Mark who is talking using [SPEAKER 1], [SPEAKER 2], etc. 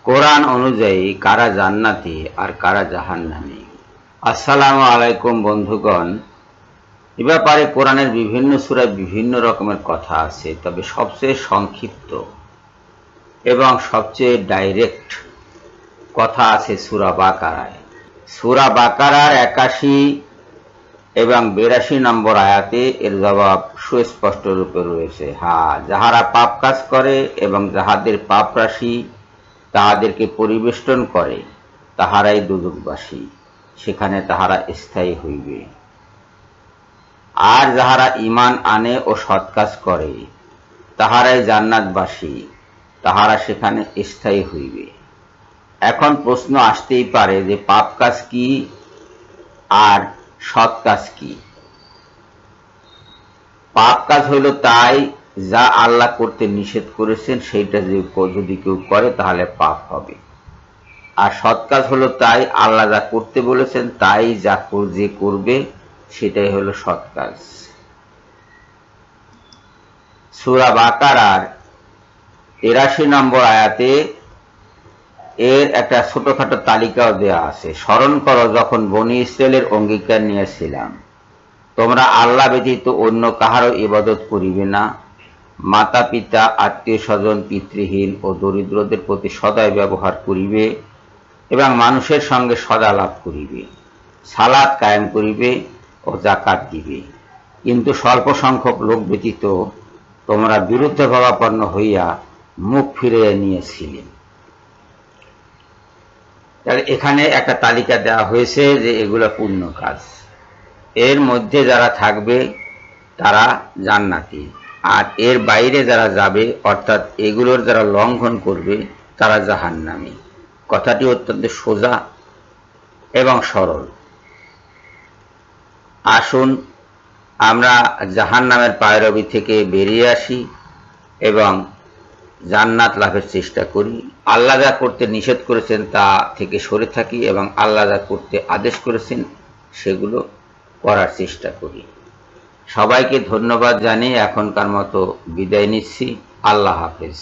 [SPEAKER 1] কোরআন অনুযায়ী কারা জান্নাতি আর কারা জাহান্নামী। আসসালামু আলাইকুম বন্ধুগণ। এ ব্যাপারে কোরআনের বিভিন্ন সূরায় বিভিন্ন রকমের কথা আছে, তবে সবচেয়ে সংক্ষিপ্ত এবং সবচেয়ে ডাইরেক্ট কথা আছে সূরা বাকারায়। সূরা বাকারার 81 এবং 82 নম্বর আয়াতে এর জবাব সুস্পষ্ট রূপে রয়েছে। যাহারা পাপ কাজ করে এবং যাহাদের পাপ রাশি তাহাদেরকে পরিবেষ্টন করে তাহারাই দোজখবাসী, সেখানে তাহারা স্থায়ী হইবে। আর যাহারা ঈমান আনে ও সৎ কাজ করে তাহারাই জান্নাতবাসী, তাহারা সেখানে স্থায়ী হইবে। এখন প্রশ্ন আসতেই পারে যে পাপ কাজ কি আর সৎ কাজ কি? পাপ কাজ হইল তাই যা আল্লাহ করতে নিষেধ করেছেন, সেইটা যদি কেউ করে তাহলে পাপ হবে। আর সৎ কাজ হলো তাই আল্লাহ যা করতে বলেছেন তাই যে করবে সেটাই হলো সৎ কাজ। সূরা বাকারার 83 নম্বর আয়াতে এর একটা ছোটখাটো তালিকাও দেওয়া আছে। স্মরণ করো যখন বনী ইসরায়েলের অঙ্গীকার নিয়েছিলাম, তোমরা আল্লাহ ব্যতীত অন্য কাহারও ইবাদত করিবে না। মাতা পিতা, আত্মীয় স্বজন, পিতৃহীন ও দরিদ্রদের প্রতি সদয় ব্যবহার করিবে এবং মানুষের সঙ্গে সদালাপ করিবে, সালাত কায়েম করিবে ও যাকাত দিবে। কিন্তু স্বল্প সংখ্যক লোক ব্যতীত তোমরা বিরুদ্ধভাবাপন্ন হইয়া মুখ ফিরিয়ে নিয়েছিলে। এখানে একটা তালিকা দেওয়া হয়েছে যে এগুলো পুণ্য কাজ। এর মধ্যে যারা থাকবে তারা জান্নাতি, আর এর বাইরে যারা যাবে অর্থাৎ এগুলোর যারা লঙ্ঘন করবে তারা জাহান্নামী। কথাটি অত্যন্ত সোজা এবং সরল। আসুন আমরা জাহান্নামের পায়রবি থেকে বেরিয়ে আসি এবং জান্নাত লাভের চেষ্টা করি। আল্লাহ যা করতে নিষেধ করেছেন তা থেকে সরে থাকি এবং আল্লাহ যা করতে আদেশ করেছেন সেগুলো করার চেষ্টা করি। সবাইকে ধন্যবাদ জানিয়ে এখনকার মতো বিদায় নিচ্ছি। আল্লাহ হাফেজ।